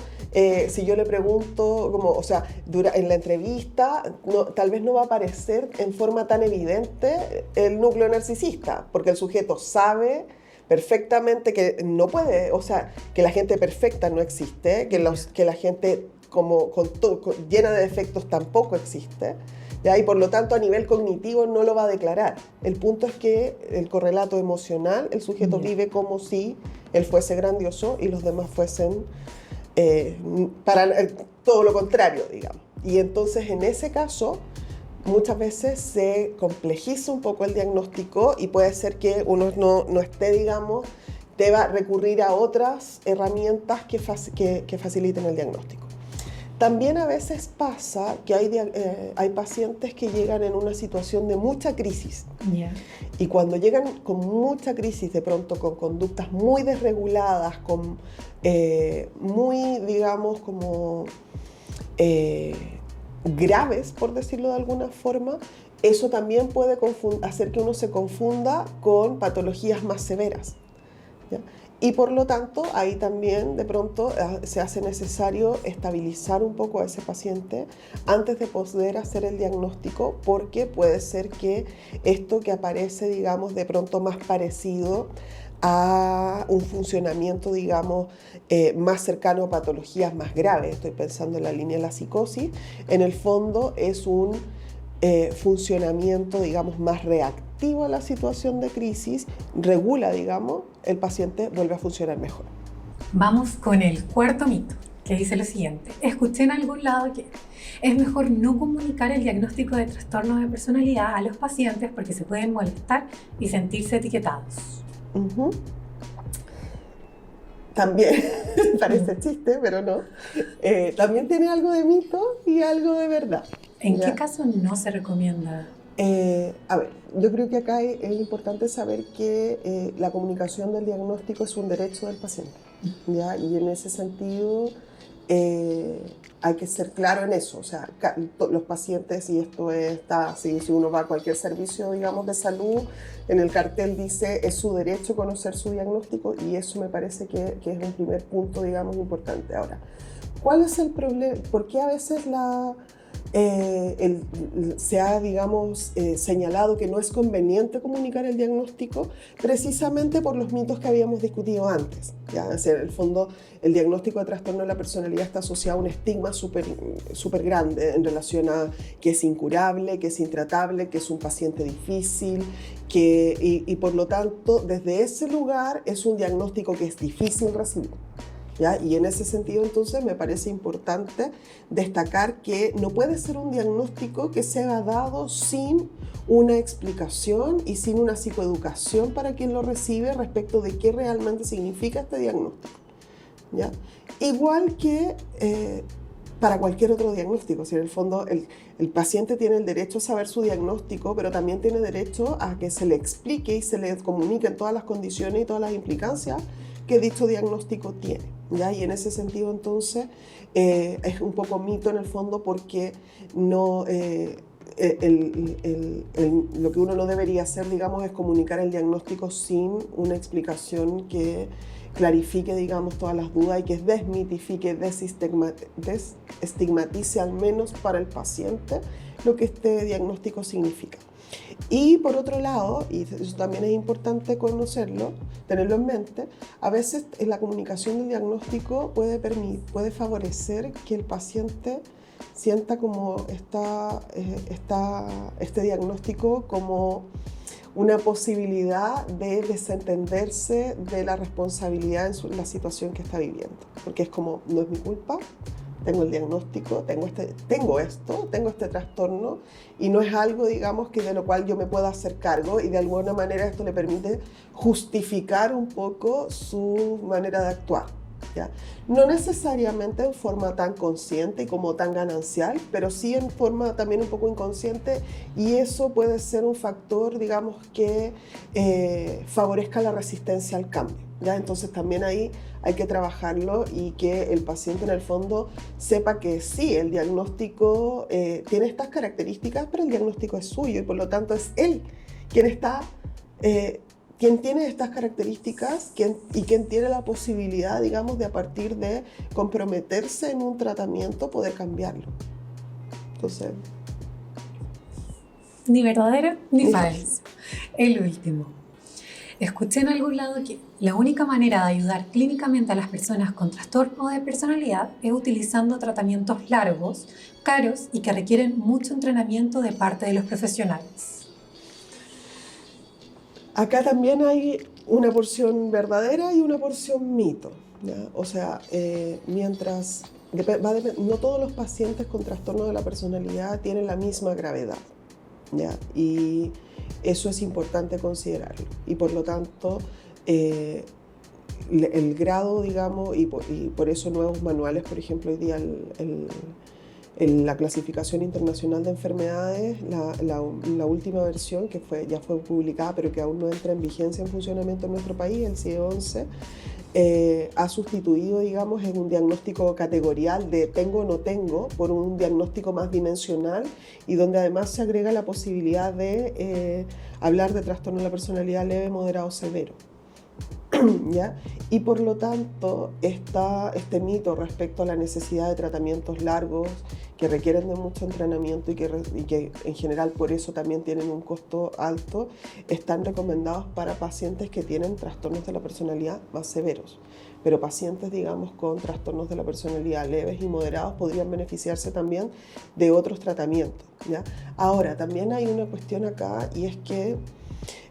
Speaker 2: si yo le pregunto, como, o sea, en la entrevista, tal vez no va a aparecer en forma tan evidente el núcleo narcisista, porque el sujeto sabe perfectamente que no puede, o sea, que la gente perfecta no existe, que la gente llena de defectos tampoco existe, ¿ya? Y por lo tanto a nivel cognitivo no lo va a declarar. El punto es que el correlato emocional, el sujeto vive como si él fuese grandioso y los demás fuesen todo lo contrario, digamos. Y entonces en ese caso muchas veces se complejiza un poco el diagnóstico y puede ser que uno no esté, digamos, deba recurrir a otras herramientas que faciliten el diagnóstico. También a veces pasa que hay pacientes que llegan en una situación de mucha crisis.
Speaker 1: Yeah.
Speaker 2: Y cuando llegan con mucha crisis, de pronto con conductas muy desreguladas, muy, digamos, como graves, por decirlo de alguna forma, eso también puede hacer que uno se confunda con patologías más severas, ¿ya? Y por lo tanto, ahí también de pronto se hace necesario estabilizar un poco a ese paciente antes de poder hacer el diagnóstico, porque puede ser que esto que aparece, digamos, de pronto más parecido a un funcionamiento, digamos, más cercano a patologías más graves. Estoy pensando en la línea de la psicosis. En el fondo es un funcionamiento, digamos, más reactivo a la situación de crisis, regula, digamos, el paciente vuelve a funcionar mejor.
Speaker 1: Vamos con el cuarto mito, que dice lo siguiente. Escuché en algún lado que es mejor no comunicar el diagnóstico de trastornos de personalidad a los pacientes porque se pueden molestar y sentirse etiquetados.
Speaker 2: Uh-huh. También parece chiste, pero no. También tiene algo de mito y algo de verdad.
Speaker 1: ¿En qué caso no se recomienda?
Speaker 2: A ver, yo creo que acá es importante saber que la comunicación del diagnóstico es un derecho del paciente, ¿ya? Y en ese sentido hay que ser claro en eso. O sea, los pacientes, y esto está así, si uno va a cualquier servicio, digamos, de salud, en el cartel dice es su derecho conocer su diagnóstico, y eso me parece que es un primer punto, digamos, importante. Ahora, ¿cuál es el problema? ¿Por qué a veces se ha, digamos, señalado que no es conveniente comunicar el diagnóstico? Precisamente por los mitos que habíamos discutido antes, ¿ya? Es decir, en el fondo, el diagnóstico de trastorno de la personalidad está asociado a un estigma súper grande en relación a que es incurable, que es intratable, que es un paciente difícil, y por lo tanto, desde ese lugar es un diagnóstico que es difícil recibir, ¿ya? Y en ese sentido, entonces, me parece importante destacar que no puede ser un diagnóstico que sea dado sin una explicación y sin una psicoeducación para quien lo recibe respecto de qué realmente significa este diagnóstico, ¿ya? Igual que para cualquier otro diagnóstico. Si en el fondo el paciente tiene el derecho a saber su diagnóstico, pero también tiene derecho a que se le explique y se le comuniquen todas las condiciones y todas las implicancias que dicho diagnóstico tiene, ¿ya? Y en ese sentido, entonces, es un poco mito en el fondo, porque no, lo que uno no debería hacer, digamos, es comunicar el diagnóstico sin una explicación que clarifique, digamos, todas las dudas y que desmitifique, desestigmatice al menos para el paciente lo que este diagnóstico significa. Y por otro lado, y eso también es importante conocerlo, tenerlo en mente, a veces en la comunicación del diagnóstico puede favorecer que el paciente sienta como este diagnóstico como una posibilidad de desentenderse de la responsabilidad en la situación que está viviendo. Porque es como, no es mi culpa, tengo el diagnóstico, tengo este trastorno y no es algo, digamos, que de lo cual yo me pueda hacer cargo y de alguna manera esto le permite justificar un poco su manera de actuar, ¿ya? No necesariamente en forma tan consciente y como tan ganancial, pero sí en forma también un poco inconsciente y eso puede ser un factor, digamos, que favorezca la resistencia al cambio, ¿ya? Entonces también ahí hay que trabajarlo y que el paciente en el fondo sepa que sí, el diagnóstico tiene estas características, pero el diagnóstico es suyo y por lo tanto es él quien tiene estas características y quien tiene la posibilidad, digamos, de a partir de comprometerse en un tratamiento poder cambiarlo. Entonces...
Speaker 1: Ni verdadero ni falso. El último. Escuché en algún lado que la única manera de ayudar clínicamente a las personas con trastorno de personalidad es utilizando tratamientos largos, caros y que requieren mucho entrenamiento de parte de los profesionales.
Speaker 2: Acá también hay una porción verdadera y una porción mito, ¿ya? O sea, no todos los pacientes con trastorno de la personalidad tienen la misma gravedad, ¿ya? Y eso es importante considerarlo. Y por lo tanto, el grado, digamos, y por eso nuevos manuales, por ejemplo, hoy día la clasificación internacional de enfermedades, la última versión que ya fue publicada pero que aún no entra en vigencia en funcionamiento en nuestro país, el CIE-11, ha sustituido, digamos, en un diagnóstico categorial de tengo o no tengo por un diagnóstico más dimensional y donde además se agrega la posibilidad de hablar de trastorno de la personalidad leve, moderado, severo. ¿Ya? Y por lo tanto este mito respecto a la necesidad de tratamientos largos que requieren de mucho entrenamiento y que en general por eso también tienen un costo alto, están recomendados para pacientes que tienen trastornos de la personalidad más severos. Pero pacientes, digamos, con trastornos de la personalidad leves y moderados podrían beneficiarse también de otros tratamientos, ¿ya? Ahora, también hay una cuestión acá y es que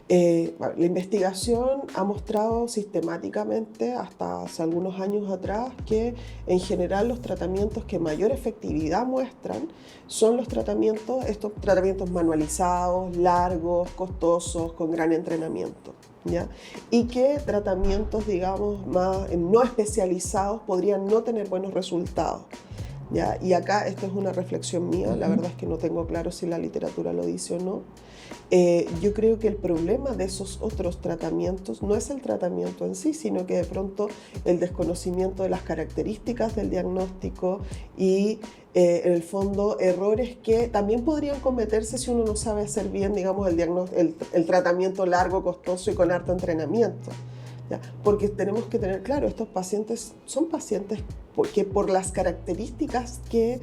Speaker 2: la investigación ha mostrado sistemáticamente hasta hace algunos años atrás que en general los tratamientos que mayor efectividad muestran son estos tratamientos manualizados, largos, costosos, con gran entrenamiento, ¿ya? Y que tratamientos, digamos, más no especializados podrían no tener buenos resultados, ¿ya? Y acá esto es una reflexión mía, la verdad es que no tengo claro si la literatura lo dice o no. Yo creo que el problema de esos otros tratamientos no es el tratamiento en sí, sino que de pronto el desconocimiento de las características del diagnóstico y en el fondo errores que también podrían cometerse si uno no sabe hacer bien, digamos, el tratamiento largo, costoso y con harto entrenamiento, ¿ya? Porque tenemos que tener claro, estos pacientes son pacientes que por las características que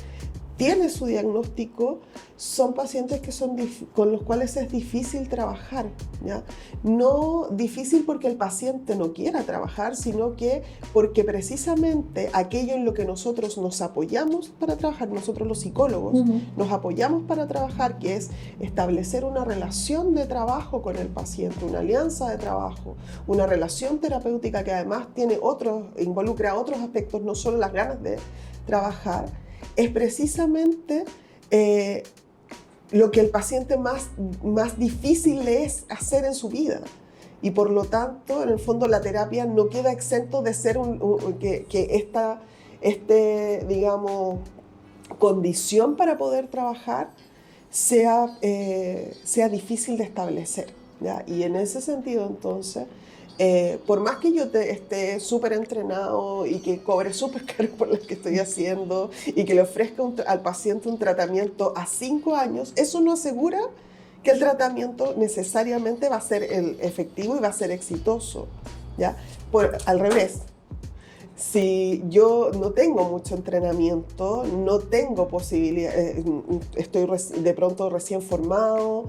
Speaker 2: tiene su diagnóstico, son pacientes con los cuales es difícil trabajar, ¿ya? No difícil porque el paciente no quiera trabajar, sino que porque precisamente aquello en lo que nosotros nos apoyamos para trabajar, nosotros los psicólogos nos apoyamos para trabajar, que es establecer una relación de trabajo con el paciente, una alianza de trabajo, una relación terapéutica que además involucra otros aspectos, no solo las ganas de trabajar, es precisamente lo que el paciente más difícil le es hacer en su vida. Y por lo tanto, en el fondo, la terapia no queda exento de ser digamos, condición para poder trabajar sea difícil de establecer, ¿ya? Y en ese sentido, entonces, por más que yo esté súper entrenado y que cobre súper caro por lo que estoy haciendo y que le ofrezca al paciente un tratamiento a 5 años, eso no asegura que el tratamiento necesariamente va a ser efectivo y va a ser exitoso, ¿ya? Al revés, si yo no tengo mucho entrenamiento, no tengo posibilidad, estoy de pronto recién formado,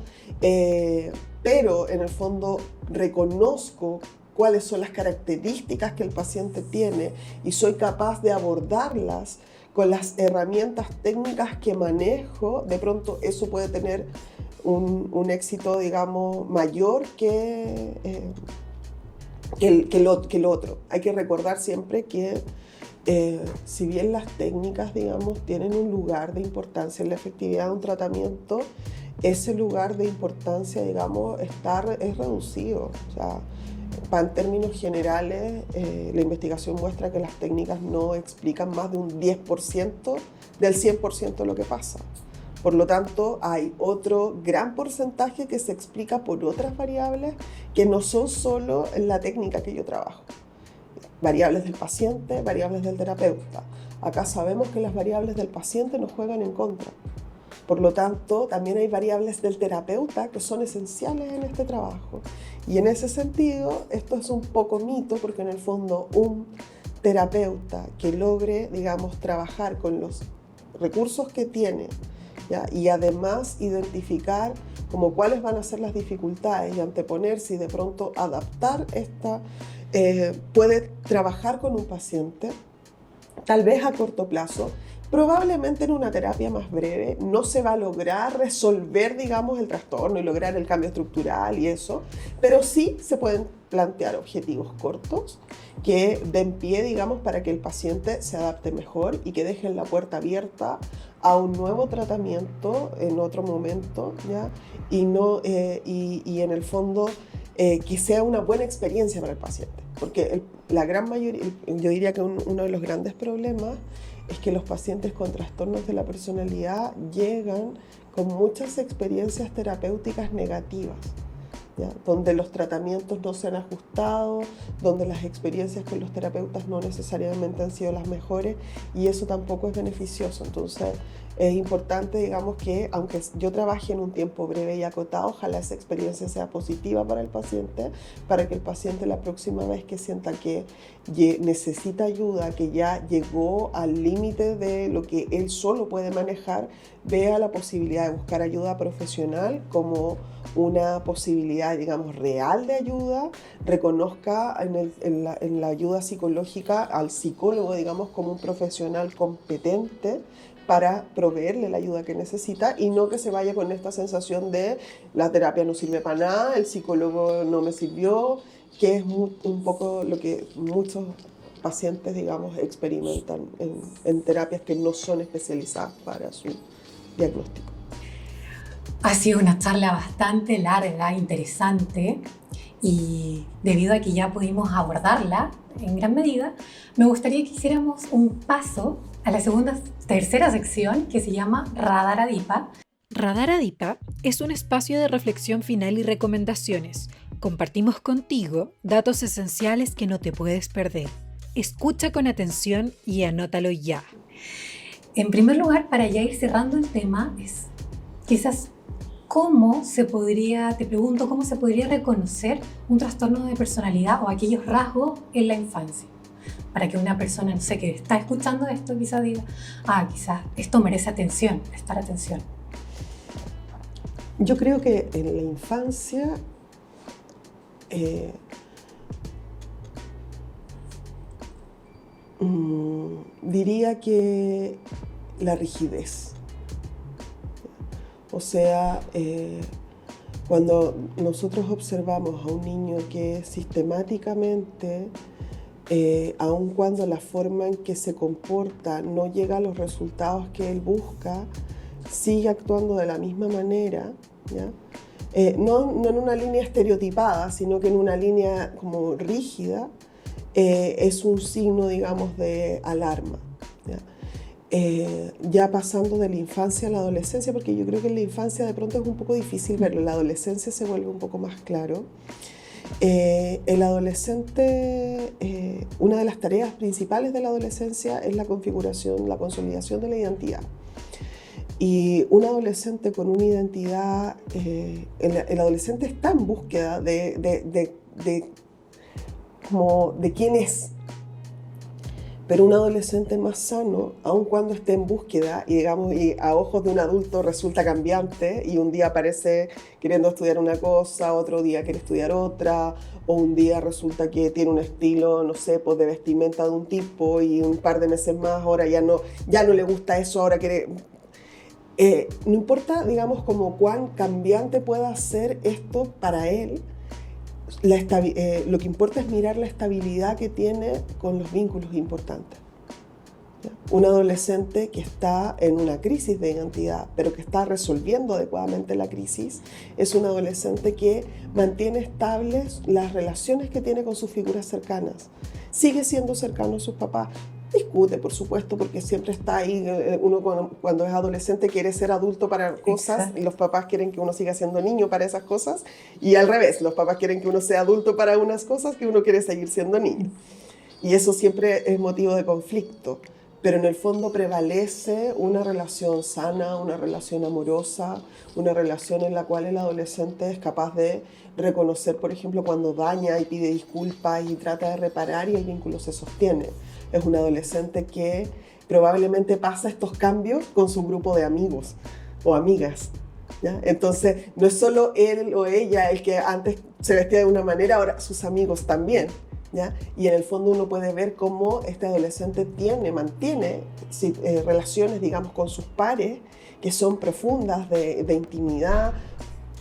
Speaker 2: pero en el fondo reconozco cuáles son las características que el paciente tiene y soy capaz de abordarlas con las herramientas técnicas que manejo, de pronto eso puede tener un éxito, digamos, mayor que el otro. Hay que recordar siempre que si bien las técnicas, digamos, tienen un lugar de importancia en la efectividad de un tratamiento, ese lugar de importancia, digamos, es reducido. O sea, en términos generales, la investigación muestra que las técnicas no explican más de un 10% del 100% de lo que pasa. Por lo tanto, hay otro gran porcentaje que se explica por otras variables que no son solo la técnica que yo trabajo. Variables del paciente, variables del terapeuta. Acá sabemos que las variables del paciente nos juegan en contra. Por lo tanto, también hay variables del terapeuta que son esenciales en este trabajo. Y en ese sentido, esto es un poco mito, porque en el fondo un terapeuta que logre, digamos, trabajar con los recursos que tiene, ¿ya? Y además identificar como cuáles van a ser las dificultades y anteponerse y de pronto adaptar esta, puede trabajar con un paciente, tal vez a corto plazo. Probablemente en una terapia más breve no se va a lograr resolver, digamos, el trastorno y lograr el cambio estructural y eso, pero sí se pueden plantear objetivos cortos que den pie, digamos, para que el paciente se adapte mejor y que dejen la puerta abierta a un nuevo tratamiento en otro momento, ¿ya? Y en el fondo que sea una buena experiencia para el paciente, porque la gran mayoría, yo diría que uno de los grandes problemas es que los pacientes con trastornos de la personalidad llegan con muchas experiencias terapéuticas negativas, ¿ya? Donde los tratamientos no se han ajustado, donde las experiencias con los terapeutas no necesariamente han sido las mejores y eso tampoco es beneficioso. Entonces es importante, digamos, que aunque yo trabaje en un tiempo breve y acotado, ojalá esa experiencia sea positiva para el paciente, para que el paciente la próxima vez que sienta que necesita ayuda, que ya llegó al límite de lo que él solo puede manejar, vea la posibilidad de buscar ayuda profesional como una posibilidad, digamos, real de ayuda, reconozca en la ayuda psicológica al psicólogo, digamos, como un profesional competente para proveerle la ayuda que necesita y no que se vaya con esta sensación de la terapia no sirve para nada, el psicólogo no me sirvió, que es un poco lo que muchos pacientes, digamos, experimentan en terapias que no son especializadas para su diagnóstico.
Speaker 1: Ha sido una charla bastante larga, interesante, y debido a que ya pudimos abordarla en gran medida, me gustaría que hiciéramos un paso a la tercera sección que se llama Radar Adipa.
Speaker 3: Radar Adipa es un espacio de reflexión final y recomendaciones. Compartimos contigo datos esenciales que no te puedes perder. Escucha con atención y anótalo ya.
Speaker 1: En primer lugar, para ya ir cerrando el tema, es quizás te pregunto, ¿cómo se podría reconocer un trastorno de personalidad o aquellos rasgos en la infancia? Para que una persona, no sé, que está escuchando esto, quizás diga, quizás esto merece atención, prestar atención.
Speaker 2: Yo creo que en la infancia diría que la rigidez. O sea, cuando nosotros observamos a un niño que sistemáticamente, aun cuando la forma en que se comporta no llega a los resultados que él busca, sigue actuando de la misma manera, ¿ya? No en una línea estereotipada, sino que en una línea como rígida, es un signo, digamos, de alarma, ¿ya? Ya pasando de la infancia a la adolescencia, porque yo creo que en la infancia de pronto es un poco difícil verlo, en la adolescencia se vuelve un poco más claro. El adolescente, una de las tareas principales de la adolescencia es la configuración, la consolidación de la identidad. Y un adolescente con una identidad, el adolescente está en búsqueda de como de quién es. Pero un adolescente más sano, aun cuando esté en búsqueda y, digamos, y a ojos de un adulto resulta cambiante y un día aparece queriendo estudiar una cosa, otro día quiere estudiar otra, o un día resulta que tiene un estilo, no sé, pues de vestimenta de un tipo y un par de meses más ahora ya no le gusta eso, ahora quiere... no importa, digamos, como cuán cambiante pueda ser esto para él, lo que importa es mirar la estabilidad que tiene con los vínculos importantes. ¿Ya? Un adolescente que está en una crisis de identidad, pero que está resolviendo adecuadamente la crisis, es un adolescente que mantiene estables las relaciones que tiene con sus figuras cercanas. Sigue siendo cercano a sus papás. Discute, por supuesto, porque siempre está ahí. Uno cuando es adolescente quiere ser adulto para cosas. Exacto. Y los papás quieren que uno siga siendo niño para esas cosas. Y al revés, los papás quieren que uno sea adulto para unas cosas que uno quiere seguir siendo niño. Y eso siempre es motivo de conflicto. Pero en el fondo prevalece una relación sana, una relación amorosa, una relación en la cual el adolescente es capaz de reconocer, por ejemplo, cuando daña y pide disculpas y trata de reparar y el vínculo se sostiene. Es un adolescente que probablemente pasa estos cambios con su grupo de amigos o amigas, ¿ya? Entonces, no es solo él o ella el que antes se vestía de una manera, ahora sus amigos también, ¿ya? Y en el fondo uno puede ver cómo este adolescente mantiene relaciones, digamos, con sus pares que son profundas de intimidad.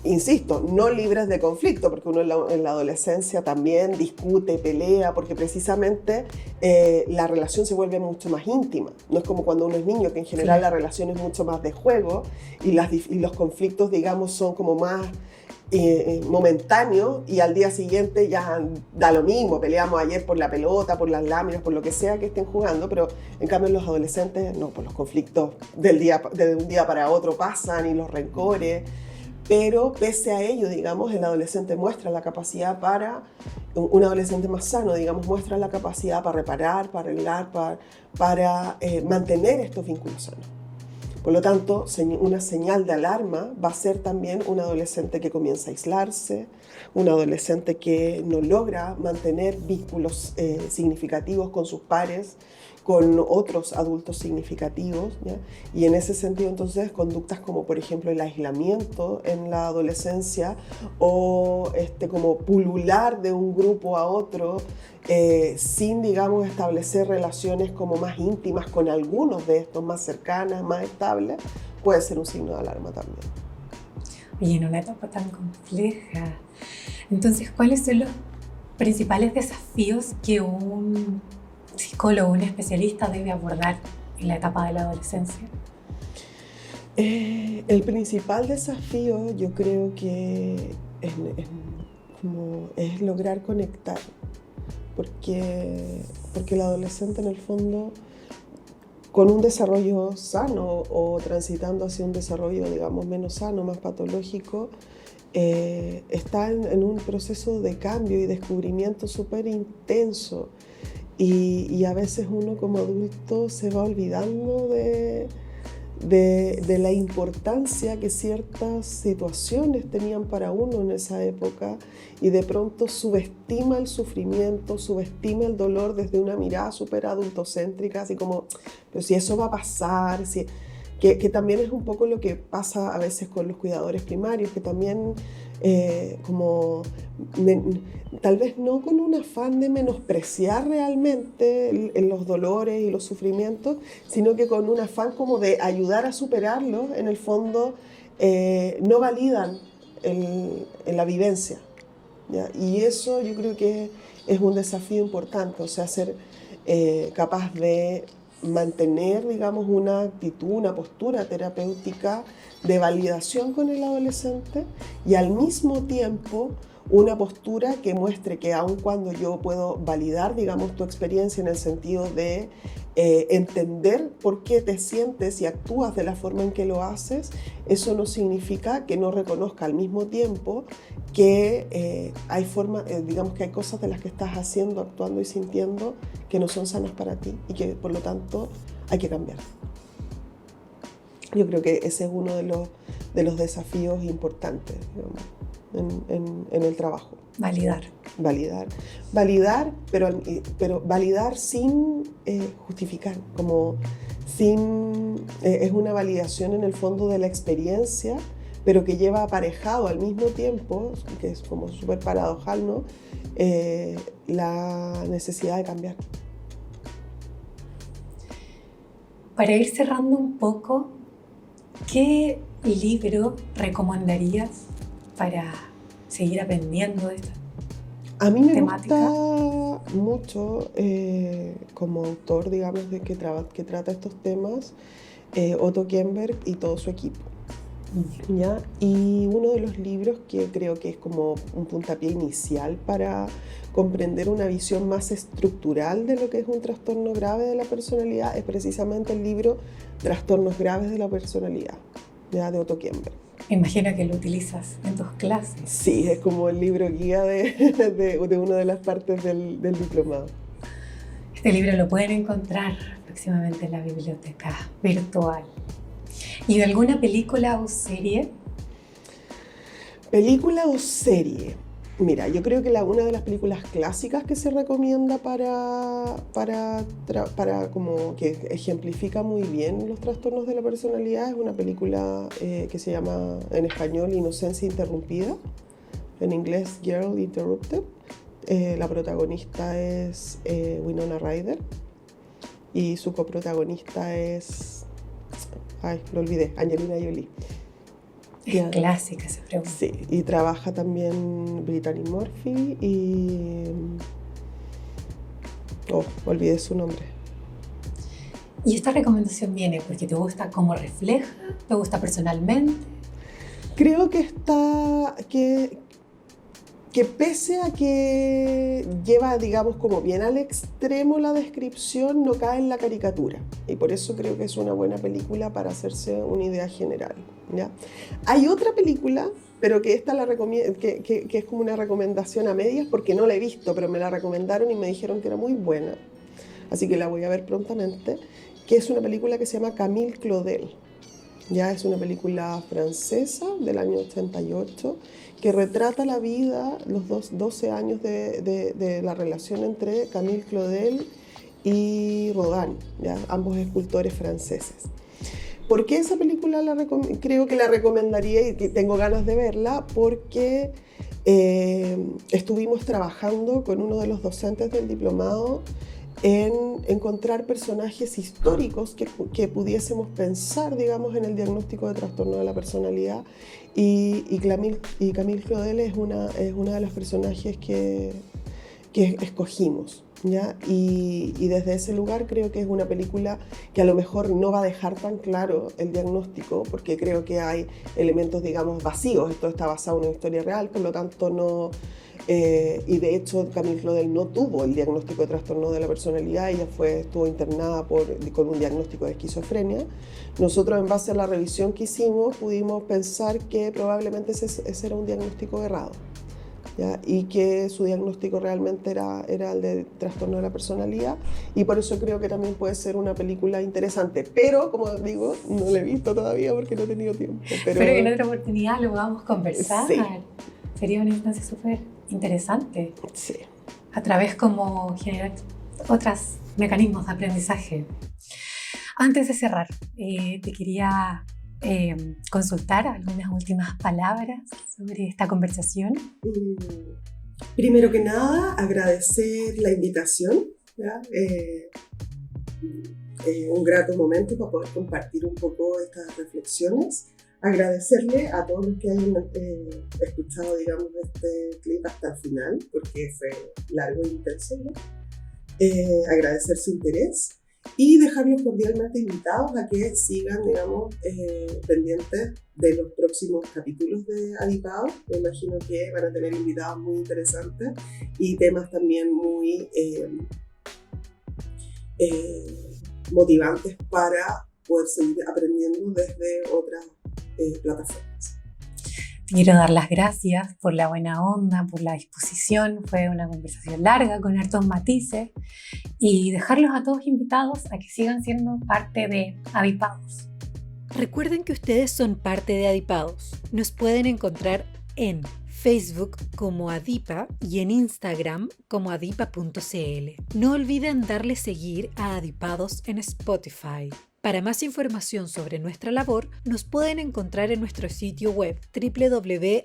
Speaker 2: Insisto, no libres de conflicto, porque uno en la adolescencia también discute, pelea, porque precisamente la relación se vuelve mucho más íntima. No es como cuando uno es niño, que en general la relación es mucho más de juego y los conflictos, digamos, son como más momentáneos y al día siguiente ya da lo mismo, peleamos ayer por la pelota, por las láminas, por lo que sea que estén jugando, pero en cambio los adolescentes no, pues los conflictos de un día para otro pasan y los rencores. Pero pese a ello, digamos, el adolescente muestra la capacidad un adolescente más sano, digamos, muestra la capacidad para reparar, para arreglar, para mantener estos vínculos sanos. Por lo tanto, una señal de alarma va a ser también un adolescente que comienza a aislarse, un adolescente que no logra mantener vínculos significativos con sus pares, con otros adultos significativos, ¿ya? Y en ese sentido entonces conductas como por ejemplo el aislamiento en la adolescencia o como pulular de un grupo a otro sin, digamos, establecer relaciones como más íntimas con algunos de estos, más cercanas, más estables, puede ser un signo de alarma también.
Speaker 1: Y en una etapa tan compleja, entonces, ¿cuáles son los principales desafíos que un psicólogo, un especialista debe abordar en la etapa de la adolescencia?
Speaker 2: El principal desafío yo creo que es lograr conectar, porque el adolescente en el fondo con un desarrollo sano o transitando hacia un desarrollo, digamos, menos sano, más patológico, está en un proceso de cambio y descubrimiento súper intenso. Y a veces uno como adulto se va olvidando de la importancia que ciertas situaciones tenían para uno en esa época y de pronto subestima el sufrimiento, subestima el dolor desde una mirada súper adultocéntrica, así como, pero si eso va a pasar, que también es un poco lo que pasa a veces con los cuidadores primarios, que también tal vez no con un afán de menospreciar realmente los dolores y los sufrimientos, sino que con un afán como de ayudar a superarlos, en el fondo no validan la vivencia, ¿ya? Y eso yo creo que es un desafío importante, o sea, ser capaz de mantener, digamos, una actitud, una postura terapéutica de validación con el adolescente y al mismo tiempo una postura que muestre que aun cuando yo puedo validar, digamos, tu experiencia en el sentido de entender por qué te sientes y actúas de la forma en que lo haces, eso no significa que no reconozca al mismo tiempo que hay digamos que hay cosas de las que estás haciendo, actuando y sintiendo que no son sanas para ti y que por lo tanto hay que cambiar. Yo creo que ese es uno de los desafíos importantes, digamos, en el trabajo.
Speaker 1: Validar.
Speaker 2: validar, pero validar sin justificar, como es una validación en el fondo de la experiencia, pero que lleva aparejado al mismo tiempo, que es como súper paradojal, ¿no? La necesidad de cambiar.
Speaker 1: Para ir cerrando un poco, ¿qué libro recomendarías para seguir aprendiendo de esto?
Speaker 2: A mí me
Speaker 1: temática.
Speaker 2: gusta mucho como autor, digamos, que trata estos temas, Otto Kemberg y todo su equipo. ¿Ya? Y uno de los libros que creo que es como un puntapié inicial para comprender una visión más estructural de lo que es un trastorno grave de la personalidad es precisamente el libro Trastornos graves de la personalidad, ¿ya? De Otto Kemberg.
Speaker 1: Me imagino que lo utilizas en tus clases.
Speaker 2: Sí, es como el libro guía de una de las partes del diplomado.
Speaker 1: Este libro lo pueden encontrar próximamente en la biblioteca virtual. ¿Y de alguna película o serie?
Speaker 2: ¿Película o serie? Mira, yo creo que una de las películas clásicas que se recomienda para como que ejemplifica muy bien los trastornos de la personalidad es una película que se llama en español Inocencia Interrumpida, en inglés Girl Interrupted. La protagonista es Winona Ryder y su coprotagonista es, lo olvidé, Angelina Jolie.
Speaker 1: Es clásica esa pregunta.
Speaker 2: Sí, y trabaja también Brittany Murphy y... olvidé su nombre.
Speaker 1: ¿Y esta recomendación viene porque te gusta cómo refleja? ¿Te gusta personalmente?
Speaker 2: Creo que que pese a que lleva, digamos, como bien al extremo la descripción, no cae en la caricatura. Y por eso creo que es una buena película para hacerse una idea general, ¿ya? Hay otra película, pero que esta que es como una recomendación a medias, porque no la he visto, pero me la recomendaron y me dijeron que era muy buena. Así que la voy a ver prontamente, que es una película que se llama Camille Claudel. Ya es una película francesa del año 88 que retrata la vida, los 12 años de la relación entre Camille Claudel y Rodin, ¿ya? Ambos escultores franceses. ¿Por qué esa película creo que la recomendaría y que tengo ganas de verla? Porque estuvimos trabajando con uno de los docentes del diplomado en encontrar personajes históricos que pudiésemos pensar, digamos, en el diagnóstico de trastorno de la personalidad y Camille Claudel es una de los personajes que escogimos, ¿ya? Y desde ese lugar creo que es una película que a lo mejor no va a dejar tan claro el diagnóstico, porque creo que hay elementos, digamos, vacíos. Esto está basado en una historia real, por lo tanto no... y de hecho Camille Claudel no tuvo el diagnóstico de trastorno de la personalidad, ella estuvo internada con un diagnóstico de esquizofrenia. Nosotros, en base a la revisión que hicimos, pudimos pensar que probablemente ese era un diagnóstico errado, ¿ya? Y que su diagnóstico realmente era el de trastorno de la personalidad, y por eso creo que también puede ser una película interesante, pero como digo, no la he visto todavía porque no he tenido tiempo. Pero
Speaker 1: en otra oportunidad lo vamos a conversar.
Speaker 2: Sí.
Speaker 1: Sería una instancia súper interesante.
Speaker 2: Sí.
Speaker 1: A través como generar otros mecanismos de aprendizaje. Antes de cerrar, te quería consultar algunas últimas palabras sobre esta conversación.
Speaker 2: Primero que nada, agradecer la invitación, ¿ya? Un grato momento para poder compartir un poco estas reflexiones. Agradecerle a todos los que hayan escuchado, digamos, este clip hasta el final, porque fue largo e intenso, ¿no? Agradecer su interés y dejarlos cordialmente invitados a que sigan, digamos, pendientes de los próximos capítulos de Adipaos. Me imagino que van a tener invitados muy interesantes y temas también muy motivantes para poder seguir aprendiendo desde otras plataformas.
Speaker 1: Quiero dar las gracias por la buena onda, por la disposición. Fue una conversación larga con hartos matices y dejarlos a todos invitados a que sigan siendo parte de Adipaos.
Speaker 3: Recuerden que ustedes son parte de Adipaos. Nos pueden encontrar en Facebook como Adipa y en Instagram como adipa.cl. No olviden darle seguir a Adipados en Spotify. Para más información sobre nuestra labor, nos pueden encontrar en nuestro sitio web www.adipa.cl.